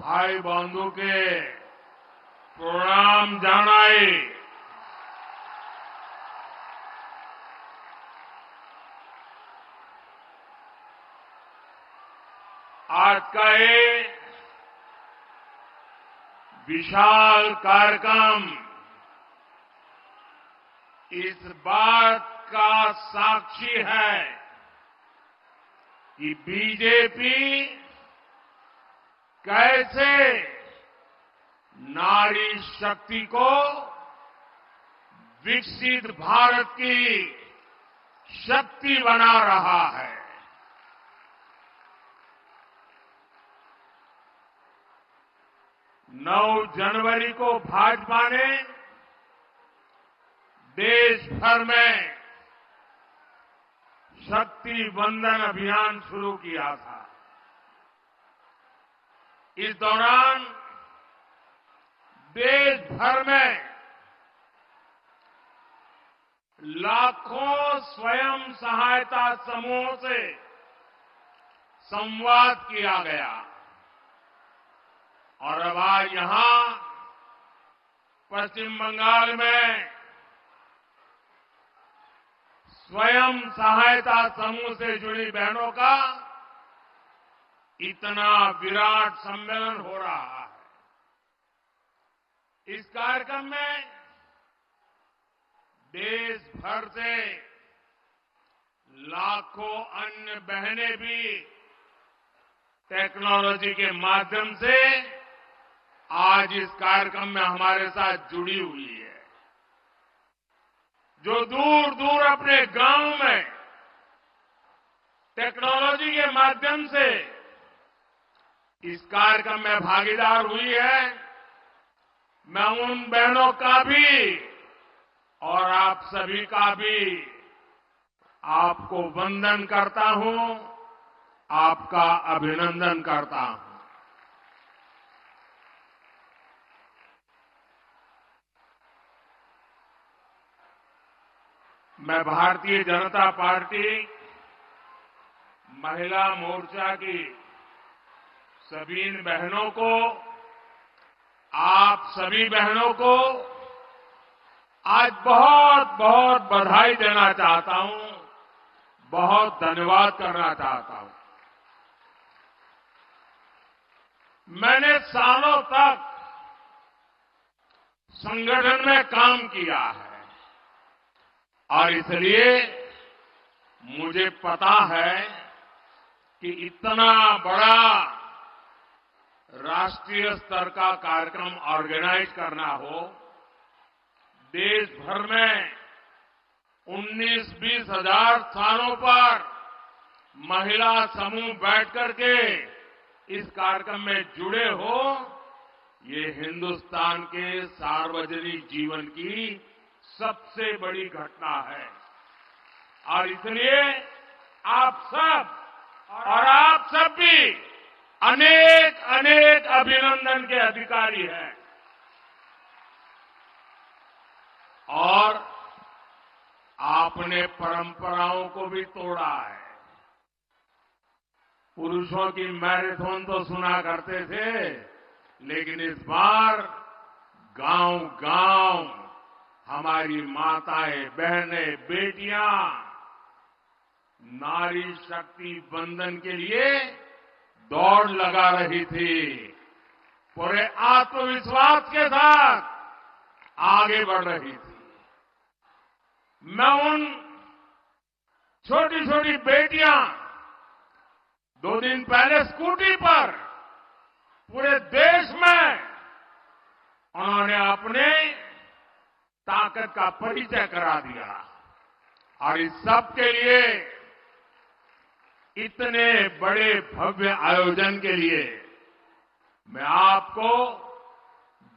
भाई बंधु के प्रणाम जनाई। आज का ये विशाल कार्यक्रम इस बात का साक्षी है कि बीजेपी कैसे नारी शक्ति को विकसित भारत की शक्ति बना रहा है। 9 जनवरी को भाजपा ने देश भर में शक्ति वंदन अभियान शुरू किया था। इस दौरान देश भर में लाखों स्वयं सहायता समूहों से संवाद किया गया और अब आज यहां पश्चिम बंगाल में स्वयं सहायता समूह से जुड़ी बहनों का इतना विराट सम्मेलन हो रहा है। इस कार्यक्रम में देश भर से लाखों अन्य बहनें भी टेक्नोलॉजी के माध्यम से आज इस कार्यक्रम में हमारे साथ जुड़ी हुई है। जो दूर दूर अपने गांव में टेक्नोलॉजी के माध्यम से इस कार्यक्रम में भागीदार हुई है, मैं उन बहनों का भी और आप सभी का भी आपको वंदन करता हूं, आपका अभिनंदन करता हूं। मैं भारतीय जनता पार्टी महिला मोर्चा की सभी बहनों को, आप सभी बहनों को आज बहुत बहुत बधाई देना चाहता हूं, बहुत धन्यवाद करना चाहता हूं। मैंने सालों तक संगठन में काम किया है और इसलिए मुझे पता है कि इतना बड़ा राष्ट्रीय स्तर का कार्यक्रम ऑर्गेनाइज करना हो, देश भर में 19-20 हजार स्थानों पर महिला समूह बैठ करके इस कार्यक्रम में जुड़े हो, ये हिंदुस्तान के सार्वजनिक जीवन की सबसे बड़ी घटना है। और इसलिए आप सब और आप सब भी अनेक अनेक अभिनंदन के अधिकारी हैं। और आपने परंपराओं को भी तोड़ा है। पुरुषों की मैराथन तो सुना करते थे, लेकिन इस बार गांव-गांव हमारी माताएं, बहनें, बेटियां नारी शक्ति वंदन के लिए दौड़ लगा रही थी। पूरे आत्मविश्वास के साथ आगे बढ़ रही थी। मैं उन छोटी छोटी बेटियां 2 दिन पहले स्कूटी पर पूरे देश में उन्होंने अपने ताकत का परिचय करा दिया और इस सब के लिए, इतने बड़े भव्य आयोजन के लिए मैं आपको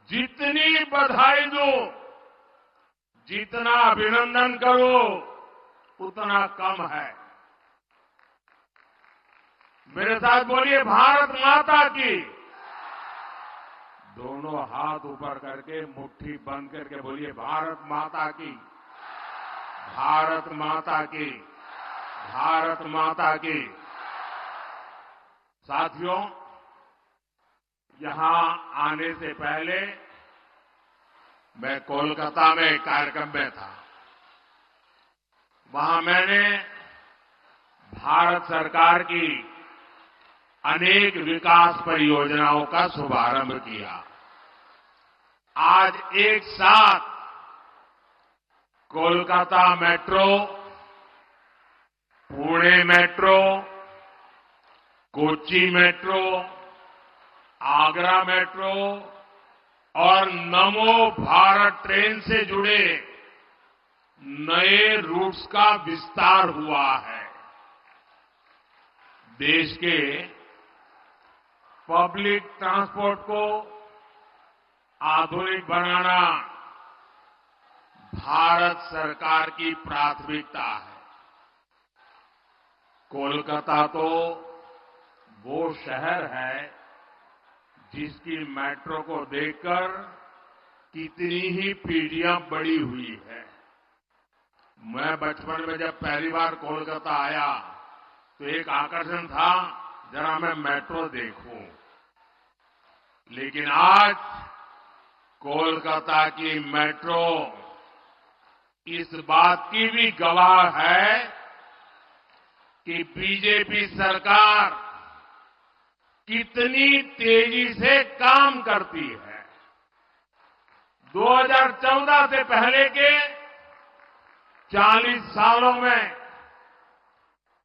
जितनी बधाई दूं, जितना अभिनंदन करूं, उतना कम है। मेरे साथ बोलिए भारत माता की। दोनों हाथ ऊपर करके मुट्ठी बंद करके बोलिए भारत माता की, भारत माता की, भारत माता की। साथियों, यहां आने से पहले मैं कोलकाता में एक कार्यक्रम में था। वहां मैंने भारत सरकार की अनेक विकास परियोजनाओं का शुभारंभ किया। आज एक साथ Kolkata metro, Pune metro, Kochi metro, Agra metro और नमो भारत ट्रेन से जुड़े नए रूट्स का विस्तार हुआ है। देश के पब्लिक ट्रांसपोर्ट को आधुनिक बनाना भारत सरकार की प्राथमिकता है। कोलकाता तो वो शहर है जिसकी मेट्रो को देखकर कितनी ही पीढ़ियां बड़ी हुई है। मैं बचपन में जब पहली बार कोलकाता आया तो एक आकर्षण था, जरा मैं मेट्रो देखूं। लेकिन आज कोलकाता की मेट्रो इस बात की भी गवाह है कि बीजेपी सरकार कितनी तेजी से काम करती है। 2014 से पहले के 40 सालों में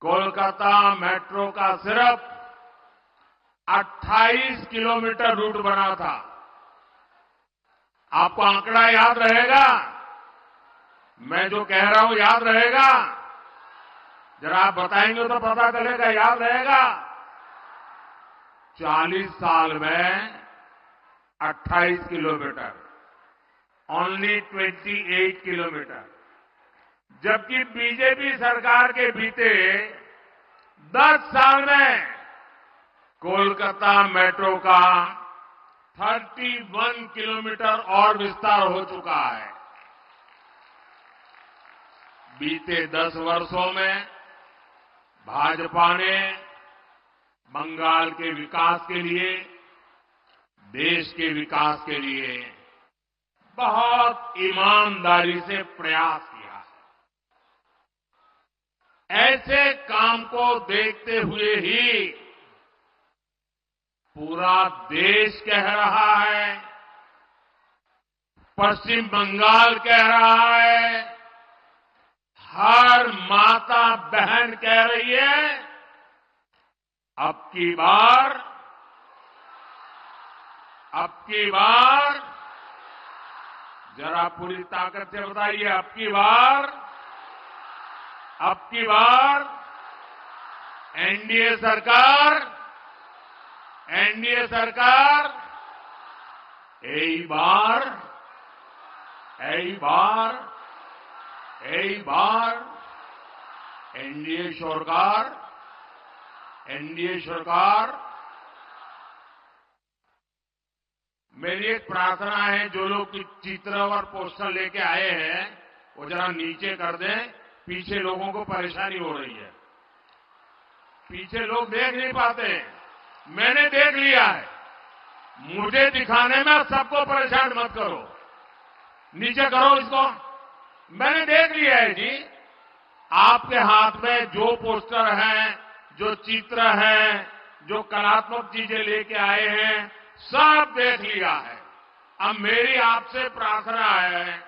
कोलकाता मेट्रो का सिर्फ 28 किलोमीटर रूट बना था। आपको आंकड़ा याद रहेगा? मैं जो कह रहा हूं याद रहेगा? जरा आप बताएंगे तो पता चलेगा, याद रहेगा? 40 साल में 28 किलोमीटर, ओनली 28 किलोमीटर। जबकि बीजेपी सरकार के बीते 10 साल में कोलकाता मेट्रो का 31 किलोमीटर और विस्तार हो चुका है। बीते 10 वर्षों में भाजपा ने बंगाल के विकास के लिए, देश के विकास के लिए बहुत ईमानदारी से प्रयास किया है। ऐसे काम को देखते हुए ही पूरा देश कह रहा है, पश्चिम बंगाल कह रहा है, हर माता बहन कह रही है, अब की बार जरा पूरी ताकत से बताइए, अब की बार एनडीए सरकार यही बार एनडीए सरकार। मेरी एक प्रार्थना है, जो लोग चित्र और पोस्टर लेके आए हैं वो जरा नीचे कर दें, पीछे लोगों को परेशानी हो रही है। पीछे लोग देख नहीं पाते, मैंने देख लिया है। मुझे दिखाने में सबको परेशान मत करो, नीचे करो इसको। मैंने देख लिया है जी, आपके हाथ में जो पोस्टर हैं, जो चित्र हैं, जो कलात्मक चीजें लेके आए हैं, सब देख लिया है। अब मेरी आपसे प्रार्थना है,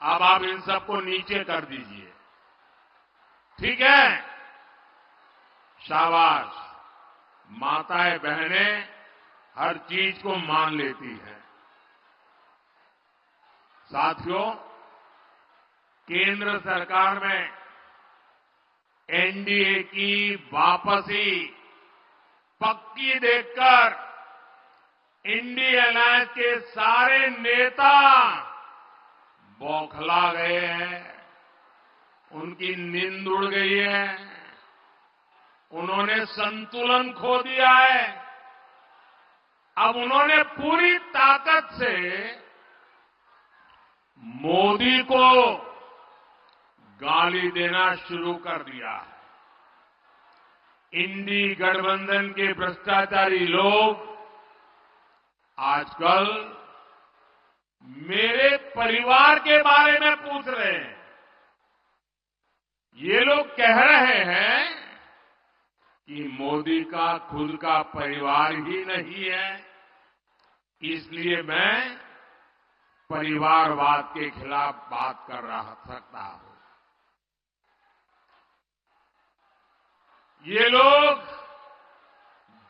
अब आप इन सबको नीचे कर दीजिए, ठीक है? शाबाश। माताएं बहनें हर चीज को मान लेती हैं। साथियों, केंद्र सरकार में एनडीए की वापसी पक्की देखकर इंडिया अलायंस के सारे नेता बौखला गए हैं, उनकी नींद उड़ गई है, उन्होंने संतुलन खो दिया है। अब उन्होंने पूरी ताकत से मोदी को गाली देना शुरू कर दिया है। इंडी गठबंधन के भ्रष्टाचारी लोग आजकल मेरे परिवार के बारे में पूछ रहे हैं। ये लोग कह रहे हैं कि मोदी का खुद का परिवार ही नहीं है, इसलिए मैं परिवारवाद के खिलाफ बात कर सकता हूं। ये लोग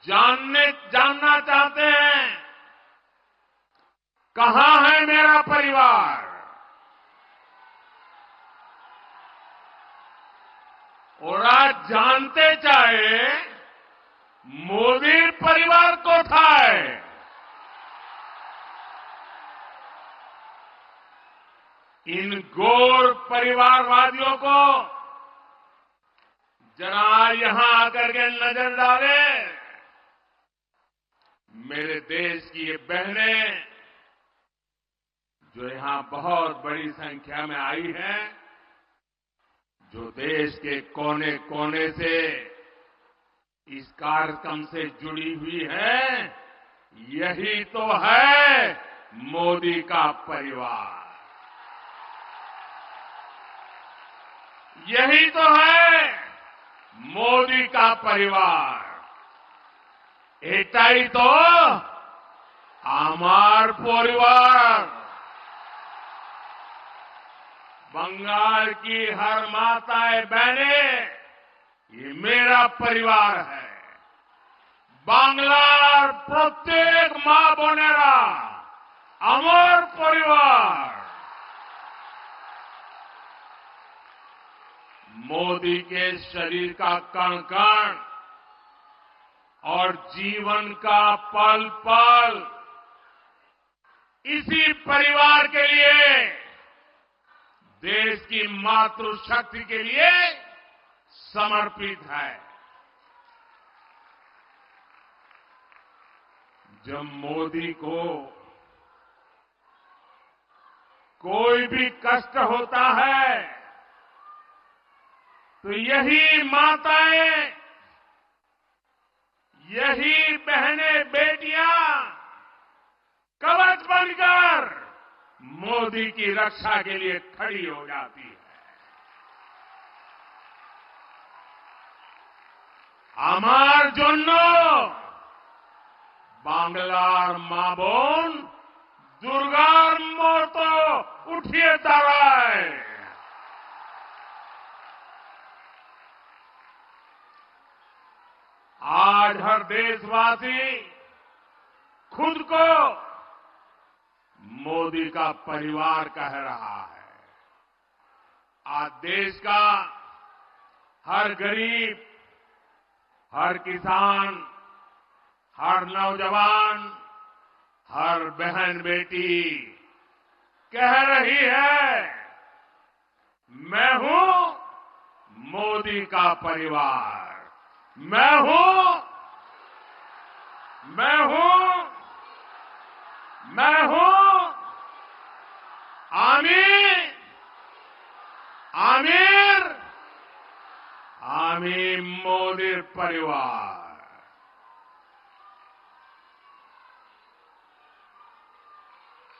जानना चाहते हैं कहां है मेरा परिवार। और आज जानते चाहे मोदी परिवार को था है। इन घोर परिवारवादियों को जरा यहां आकर के नजर डाले। मेरे देश की ये बहनें जो यहां बहुत बड़ी संख्या में आई हैं, जो देश के कोने कोने से इस कार्यक्रम से जुड़ी हुई है, यही तो है मोदी का परिवार। यही तो है मोदी का परिवार। एटाई तो आमार परिवार। बंगाल की हर माताएं बहनें, ये मेरा परिवार है। बांग्लार प्रत्येक मां बोनेरा আমার परिवार। मोदी के शरीर का कण कण और जीवन का पल पल इसी परिवार के लिए, देश की मातृशक्ति के लिए समर्पित है। जब मोदी को कोई भी कष्ट होता है तो यही माताएं, यही बहनें बेटियां कवच बनकर मोदी की रक्षा के लिए खड़ी हो जाती है। আমার জন্য বাংলার মা বোন দুর্গার মতো উঠিয়ে দাঁড়ায়। आज हर देशवासी खुद को मोदी का परिवार कह रहा है। आज देश का हर गरीब, हर किसान, हर नौजवान, हर बहन बेटी कह रही है, मैं हूं मोदी का परिवार। मैं हूं, मैं हूं, मैं हूं आमीर, आमीर, आमीर मोदी परिवार।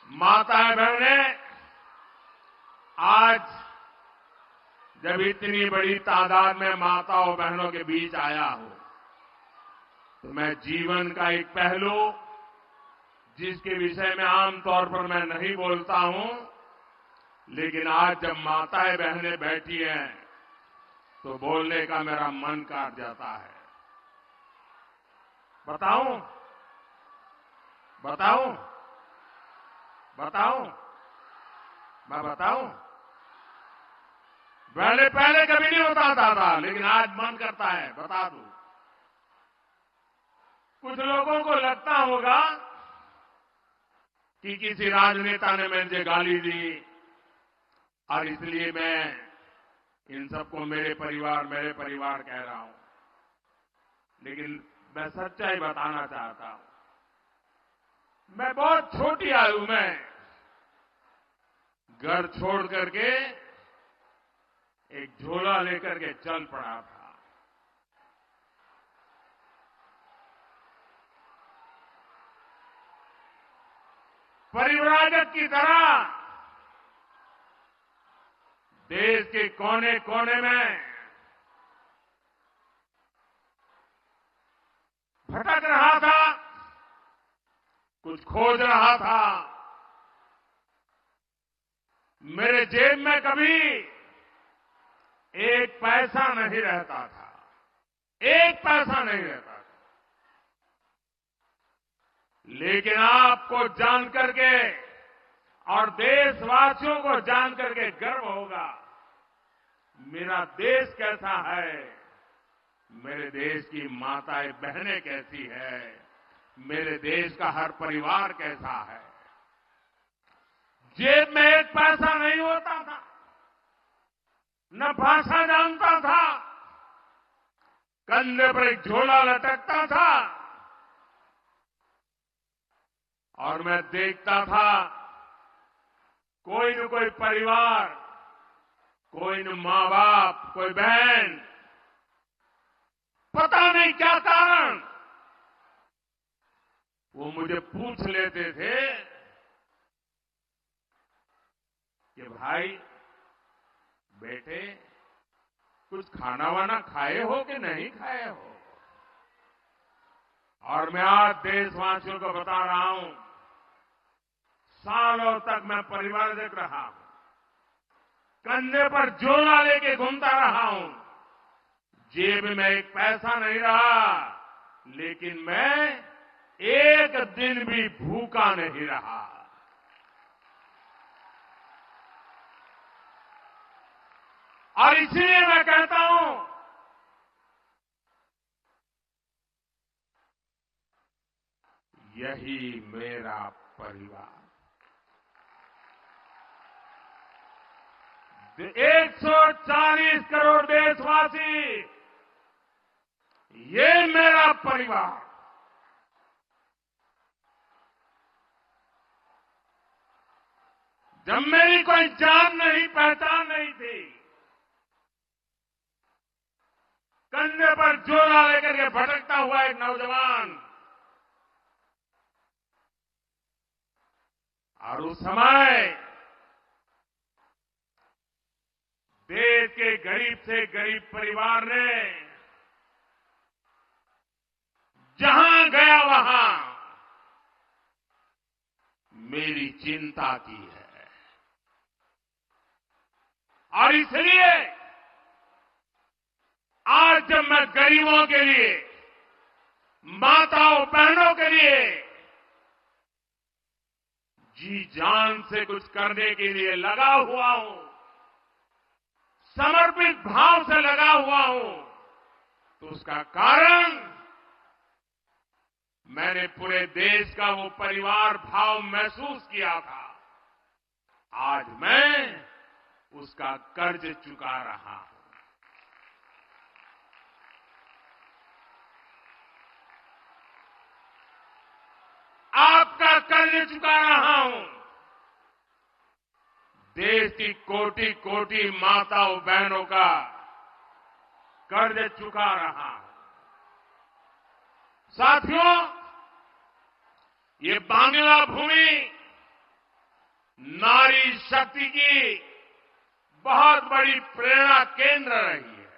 माताएं बहनें, आज जब इतनी बड़ी तादाद में माताओं बहनों के बीच आया हूं, तो मैं जीवन का एक पहलू जिसके विषय में आमतौर पर मैं नहीं बोलता हूं, लेकिन आज जब माताएं बहनें बैठी हैं तो बोलने का मेरा मन काट जाता है। बताऊं, बताऊं, बताऊं, मैं बताऊं? पहले कभी नहीं बताता था, लेकिन आज मन करता है बता दूं। कुछ लोगों को लगता होगा कि किसी राजनेता ने मुझे गाली दी और इसलिए मैं इन सबको मेरे परिवार कह रहा हूं। लेकिन मैं सच्चाई बताना चाहता हूं। मैं बहुत छोटी आयु में घर छोड़ करके एक झोला लेकर के चल पड़ा था। परिव्राजक की तरह देश के कोने कोने में भटक रहा था, कुछ खोज रहा था। मेरे जेब में कभी एक पैसा नहीं रहता था, एक पैसा नहीं रहता था। लेकिन आपको जान करके और देशवासियों को जान करके गर्व होगा, मेरा देश कैसा है, मेरे देश की माताएं बहनें कैसी है, मेरे देश का हर परिवार कैसा है। जेब में एक पैसा नहीं होता था, न भाषा जानता था, कंधे पर एक झोला लटकता था और मैं देखता था कोई न कोई परिवार, कोई न मां बाप, कोई बहन, पता नहीं क्या कारण, वो मुझे पूछ लेते थे कि भाई बेटे कुछ खाना वाना खाए हो कि नहीं खाए हो। और मैं आज देशवासियों को बता रहा हूं, सालों तक मैं परिवारजक रहा हूं, कंधे पर झोला लेके घूमता रहा हूं, जेब में एक पैसा नहीं रहा, लेकिन मैं एक दिन भी भूखा नहीं रहा। और इसलिए मैं कहता हूं, यही मेरा परिवार। 140 करोड़ देशवासी, ये मेरा परिवार। जब मेरी कोई जान नहीं, पहचान नहीं थी, कंधे पर झोला लेकर के भटकता हुआ एक नौजवान, और उस समय देश के गरीब से गरीब परिवार ने जहां गया वहां मेरी चिंता की है। और इसलिए आज जब मैं गरीबों के लिए, माताओं बहनों के लिए जी जान से कुछ करने के लिए लगा हुआ हूं, समर्पित भाव से लगा हुआ हूं, तो उसका कारण मैंने पूरे देश का वो परिवार भाव महसूस किया था। आज मैं उसका कर्ज चुका रहा हूं। आपका कर्ज चुका रहा हूं। देश की कोटि कोटि माताओं बहनों का कर्ज चुका रहा हूं। साथियों, ये बांग्ला भूमि नारी शक्ति की बहुत बड़ी प्रेरणा केंद्र रही है।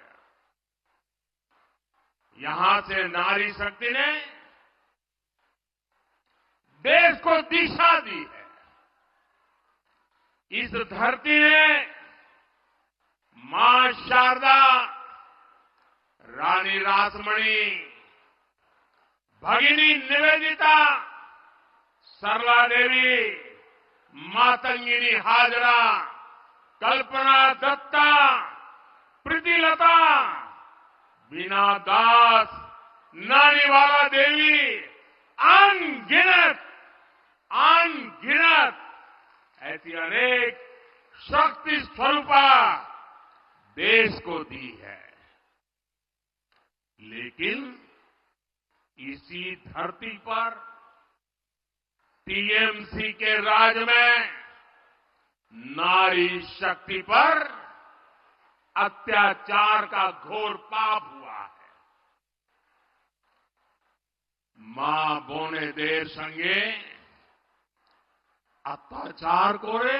यहां से नारी शक्ति ने देश को दिशा दी है। इस धरती ने मां शारदा, रानी रासमणी, भगिनी निवेदिता, सरला देवी, मातंगिनी हाजरा, कल्पना दत्ता, प्रीतिलता, बीना दास, नानीवाला देवी, अनगिनत ऐसी अनेक शक्ति स्वरूपा देश को दी है। लेकिन इसी धरती पर टीएमसी के राज में नारी शक्ति पर अत्याचार का घोर पाप हुआ है। मां बोने देर संगे अत्याचार करे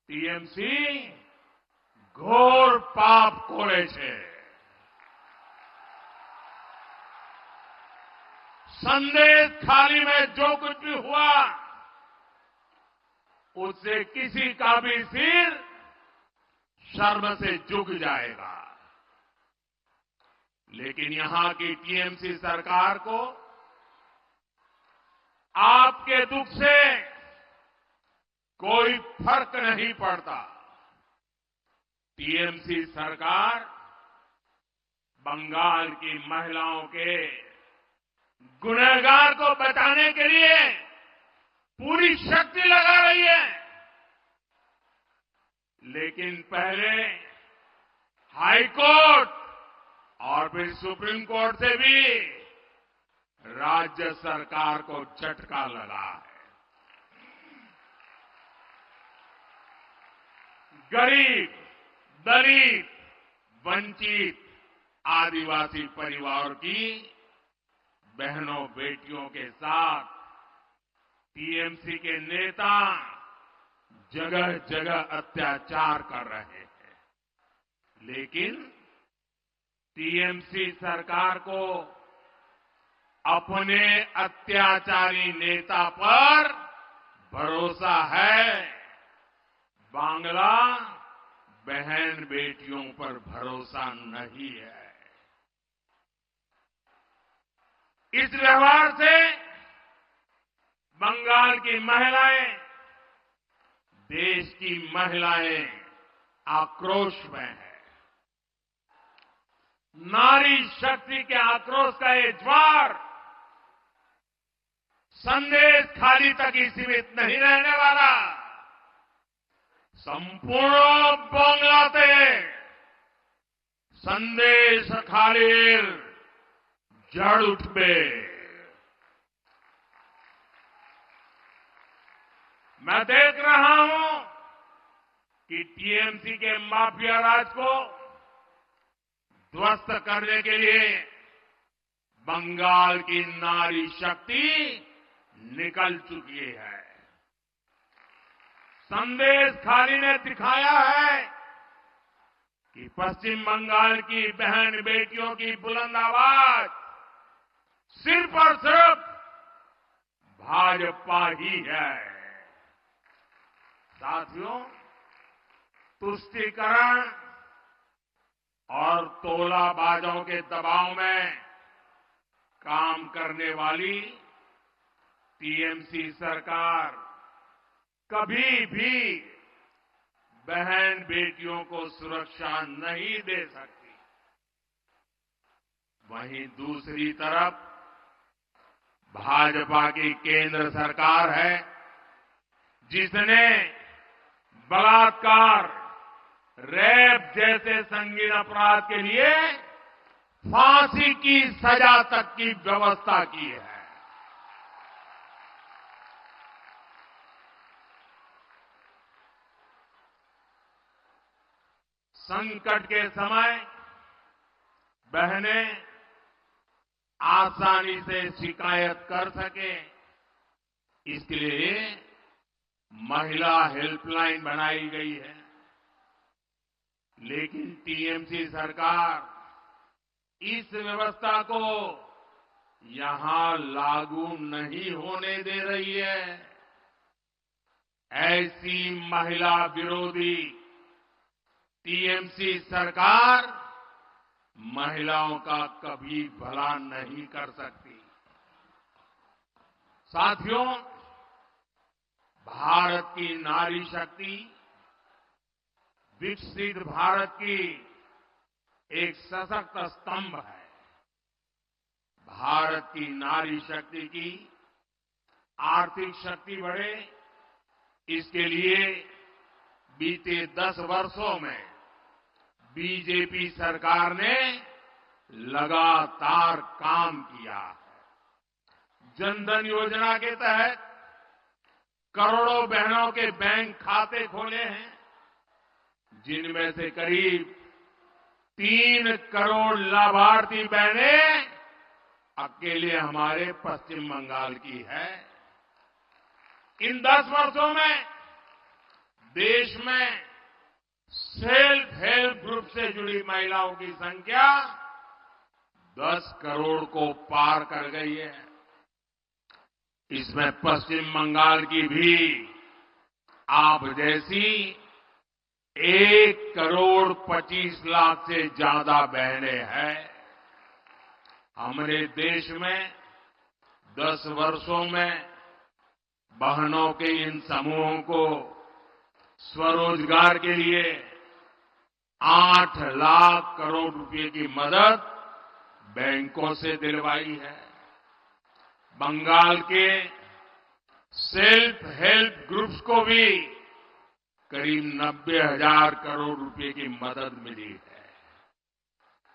टीएमसी घोर पाप करे छे। संदेश खाली में जो कुछ भी हुआ उससे किसी का भी सिर शर्म से झुक जाएगा। लेकिन यहां की टीएमसी सरकार को आपके दुख से कोई फर्क नहीं पड़ता। टीएमसी सरकार बंगाल की महिलाओं के गुनहगार को बचाने के लिए पूरी शक्ति लगा रही है। लेकिन पहले हाईकोर्ट और फिर सुप्रीम कोर्ट से भी राज्य सरकार को झटका लगा है। गरीब, दलित, वंचित, आदिवासी परिवार की बहनों बेटियों के साथ टीएमसी के नेता जगह जगह अत्याचार कर रहे हैं। लेकिन टीएमसी सरकार को अपने अत्याचारी नेता पर भरोसा है, बांग्ला बहन बेटियों पर भरोसा नहीं है। इस व्यवहार से बंगाल की महिलाएं, देश की महिलाएं आक्रोश में है। नारी शक्ति के आक्रोश का ये ज्वार संदेश खाली तक ही सीमित नहीं रहने वाला। संपूर्ण बांग्लाते संदेश खालीर जड़ उठबे। मैं देख रहा हूं कि टीएमसी के माफिया राज को ध्वस्त करने के लिए बंगाल की नारी शक्ति निकल चुकी है। संदेश खाली ने दिखाया है कि पश्चिम बंगाल की बहन बेटियों की बुलंद आवाज सिर्फ और सिर्फ भाजपा ही है। साथियों, तुष्टीकरण और तोलाबाजों के दबाव में काम करने वाली टीएमसी सरकार कभी भी बहन बेटियों को सुरक्षा नहीं दे सकती। वहीं दूसरी तरफ भाजपा की केंद्र सरकार है जिसने बलात्कार, रेप जैसे संगीन अपराध के लिए फांसी की सजा तक की व्यवस्था की है। संकट के समय बहनें आसानी से शिकायत कर सके, इसके लिए महिला हेल्पलाइन बनाई गई है। लेकिन टीएमसी सरकार इस व्यवस्था को यहां लागू नहीं होने दे रही है। ऐसी महिला विरोधी टीएमसी सरकार महिलाओं का कभी भला नहीं कर सकती। साथियों, भारत की नारी शक्ति विकसित भारत की एक सशक्त स्तंभ है। भारत की नारी शक्ति की आर्थिक शक्ति बढ़े, इसके लिए बीते 10 वर्षों में बीजेपी सरकार ने लगातार काम किया है। जनधन योजना के तहत करोड़ों बहनों के बैंक खाते खोले हैं, जिनमें से करीब 3 करोड़ लाभार्थी बहनें अकेले हमारे पश्चिम बंगाल की है। इन 10 वर्षों में देश में सेल्फ हेल्प ग्रुप से जुड़ी महिलाओं की संख्या 10 करोड़ को पार कर गई है। इसमें पश्चिम बंगाल की भी आप जैसी 1 करोड़ 25 लाख से ज्यादा बहनें हैं। हमारे देश में 10 वर्षों में बहनों के इन समूहों को स्वरोजगार के लिए 8 लाख करोड़ रुपए की मदद बैंकों से दिलवाई है। बंगाल के सेल्फ हेल्प ग्रुप्स को भी करीब 90,000 करोड़ रुपए की मदद मिली है।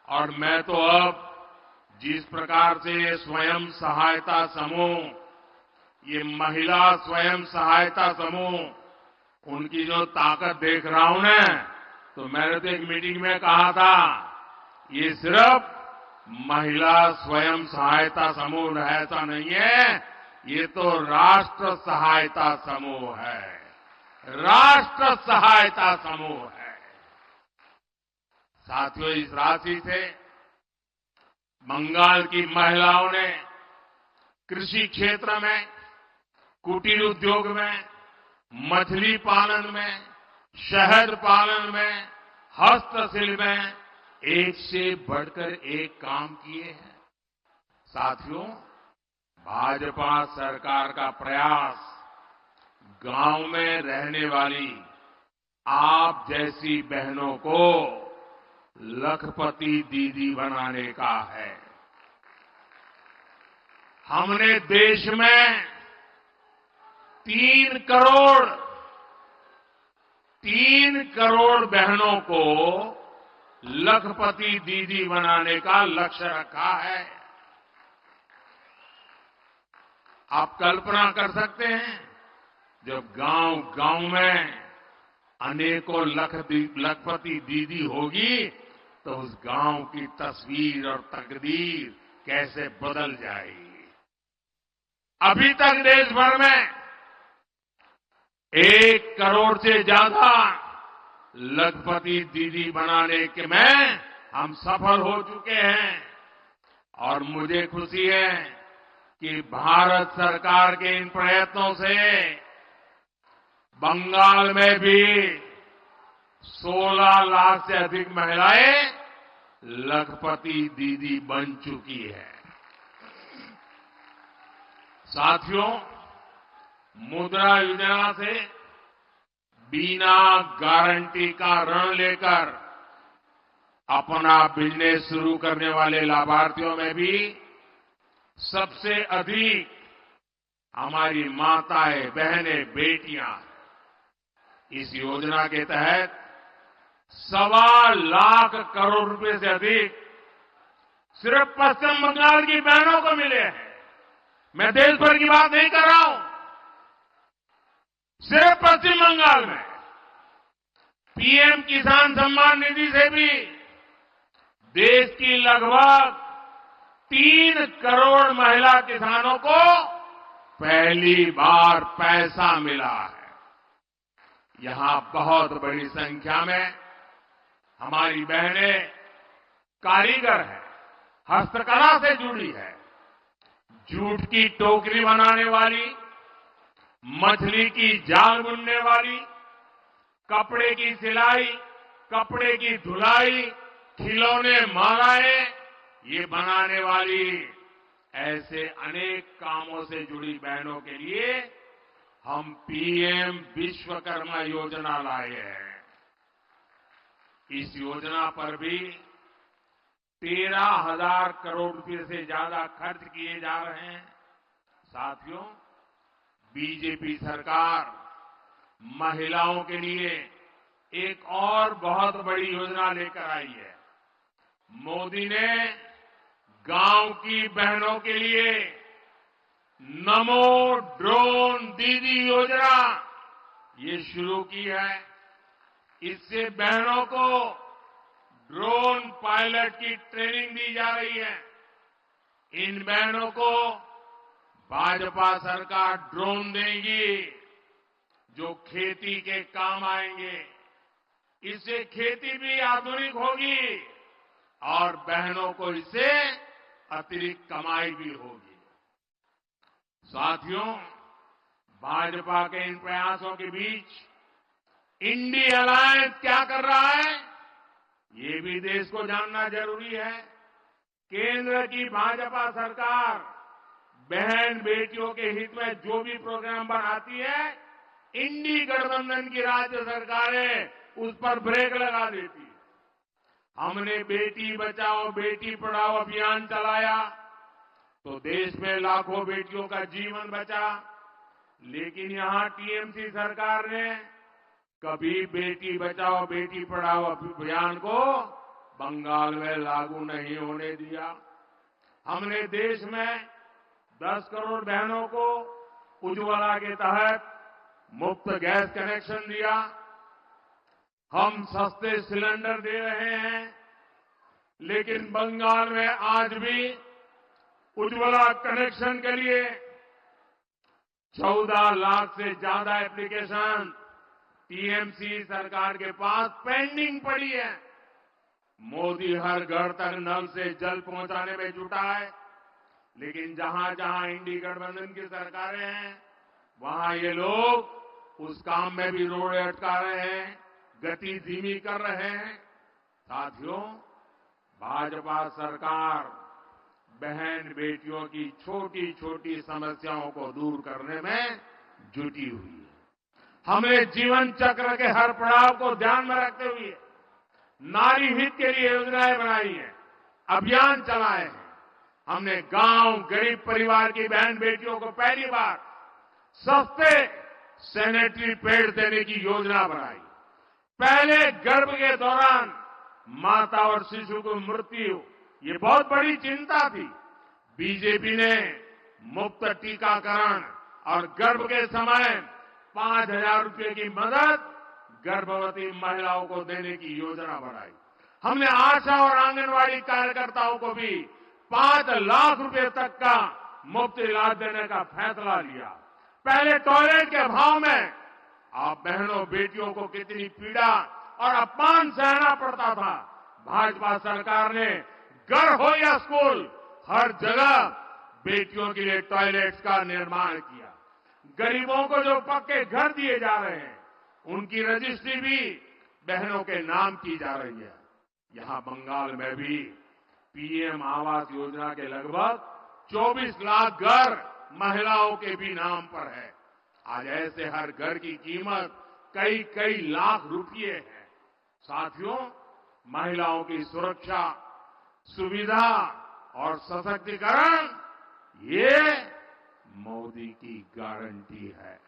और मैं तो अब जिस प्रकार से स्वयं सहायता समूह, ये महिला स्वयं सहायता समूह, उनकी जो ताकत देख रहा हूं ना, तो मैंने तो एक मीटिंग में कहा था, ये सिर्फ महिला स्वयं सहायता समूह ऐसा नहीं है, ये तो राष्ट्र सहायता समूह है, राष्ट्र सहायता समूह है। साथियों, इस राशि से बंगाल की महिलाओं ने कृषि क्षेत्र में, कुटीर उद्योग में, मछली पालन में, शहद पालन में, हस्तशिल्प में एक से बढ़कर एक काम किए हैं। साथियों, भाजपा सरकार का प्रयास गांव में रहने वाली आप जैसी बहनों को लखपति दीदी बनाने का है। हमने देश में 3 करोड़ बहनों को लखपति दीदी बनाने का लक्ष्य रखा है। आप कल्पना कर सकते हैं, जब गांव में अनेकों लखपति दीदी होगी तो उस गांव की तस्वीर और तकदीर कैसे बदल जाएगी। अभी तक देश भर में 1 करोड़ से ज्यादा लखपति दीदी बनाने के में हम सफल हो चुके हैं। और मुझे खुशी है कि भारत सरकार के इन प्रयत्नों से बंगाल में भी 16 लाख से अधिक महिलाएं लखपति दीदी बन चुकी है। साथियों, मुद्रा योजना से बिना गारंटी का ऋण लेकर अपना बिजनेस शुरू करने वाले लाभार्थियों में भी सबसे अधिक हमारी माताएं, बहनें, बेटियां। इस योजना के तहत 1.25 लाख करोड़ रुपए से अधिक सिर्फ पश्चिम बंगाल की बहनों को मिले हैं। मैं देश भर की बात नहीं कर रहा हूं, सिर्फ पश्चिम बंगाल में पीएम किसान सम्मान निधि से भी देश की लगभग 3 करोड़ महिला किसानों को पहली बार पैसा मिला है। यहां बहुत बड़ी संख्या में हमारी बहनें कारीगर हैं, हस्तकला से जुड़ी है। जूट की टोकरी बनाने वाली, मछली की जाल बुनने वाली, कपड़े की सिलाई, कपड़े की धुलाई, खिलौने, मालाएं ये बनाने वाली, ऐसे अनेक कामों से जुड़ी बहनों के लिए हम पीएम विश्वकर्मा योजना लाए हैं। इस योजना पर भी 13,000 करोड़ रुपए से ज्यादा खर्च किए जा रहे हैं। साथियों, बीजेपी सरकार महिलाओं के लिए एक और बहुत बड़ी योजना लेकर आई है। मोदी ने गांव की बहनों के लिए नमो ड्रोन दीदी योजना ये शुरू की है। इससे बहनों को ड्रोन पायलट की ट्रेनिंग दी जा रही है। इन बहनों को भाजपा सरकार ड्रोन देगी जो खेती के काम आएंगे। इससे खेती भी आधुनिक होगी और बहनों को इससे अतिरिक्त कमाई भी होगी। साथियों, भाजपा के इन प्रयासों के बीच इंडी अलायंस क्या कर रहा है, ये भी देश को जानना जरूरी है। केंद्र की भाजपा सरकार बहन बेटियों के हित में जो भी प्रोग्राम बनाती है, इंडी गठबंधन की राज्य सरकारें उस पर ब्रेक लगा देती है। हमने बेटी बचाओ बेटी पढ़ाओ अभियान चलाया तो देश में लाखों बेटियों का जीवन बचा, लेकिन यहां टीएमसी सरकार ने कभी बेटी बचाओ बेटी पढ़ाओ अभियान को बंगाल में लागू नहीं होने दिया। हमने देश में 10 करोड़ बहनों को उज्ज्वला के तहत मुफ्त गैस कनेक्शन दिया। हम सस्ते सिलेंडर दे रहे हैं, लेकिन बंगाल में आज भी उज्ज्वला कनेक्शन के लिए 14 लाख से ज्यादा एप्लीकेशन टीएमसी सरकार के पास पेंडिंग पड़ी है। मोदी हर घर तक नल से जल पहुंचाने में जुटा है, लेकिन जहां जहां इंडी गठबंधन की सरकारें हैं वहां ये लोग उस काम में भी रोड़े अटका रहे हैं, गति धीमी कर रहे हैं। साथियों, भाजपा सरकार बहन बेटियों की छोटी छोटी समस्याओं को दूर करने में जुटी हुई है। हमने जीवन चक्र के हर पड़ाव को ध्यान में रखते हुए नारी हित के लिए योजनाएं बनाई हैं, अभियान चलाए हैं। हमने गांव गरीब परिवार की बहन बेटियों को पहली बार सस्ते सैनिटरी पैड देने की योजना बनाई। पहले गर्भ के दौरान माता और शिशु की मृत्यु ये बहुत बड़ी चिंता थी। बीजेपी ने मुफ्त टीकाकरण और गर्भ के समय 5,000 रुपये की मदद गर्भवती महिलाओं को देने की योजना बनाई। हमने आशा और आंगनवाड़ी कार्यकर्ताओं को भी 5 लाख रुपए तक का मुफ्त इलाज देने का फैसला लिया। पहले टॉयलेट के अभाव में आप बहनों बेटियों को कितनी पीड़ा और अपमान सहना पड़ता था। भाजपा सरकार ने घर हो या स्कूल हर जगह बेटियों के लिए टॉयलेट्स का निर्माण किया। गरीबों को जो पक्के घर दिए जा रहे हैं उनकी रजिस्ट्री भी बहनों के नाम की जा रही है। यहां बंगाल में भी पीएम आवास योजना के लगभग 24 लाख घर महिलाओं के भी नाम पर है। आज ऐसे हर घर की कीमत कई कई लाख रुपये है। साथियों, महिलाओं की सुरक्षा, सुविधा और सशक्तिकरण ये मोदी की गारंटी है।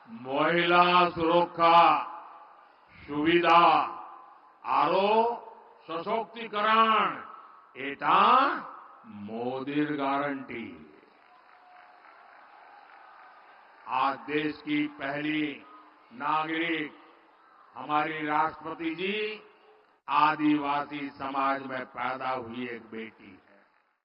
महिला सुरक्षा सुविधा आरो सशक्तिकरण एटा मोदीर गारंटी। आज देश की पहली नागरिक हमारी राष्ट्रपति जी आदिवासी समाज में पैदा हुई एक बेटी है।